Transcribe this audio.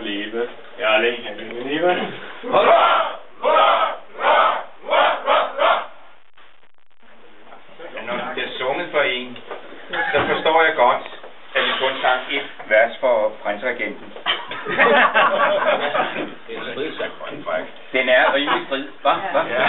leve. Ja, længe kan vi leve. Når det bliver sunget for en, så forstår jeg godt, at vi kun sang et vers for prinsregenten. Det er en stridssag, Den er rimelig strid, hva? Ja.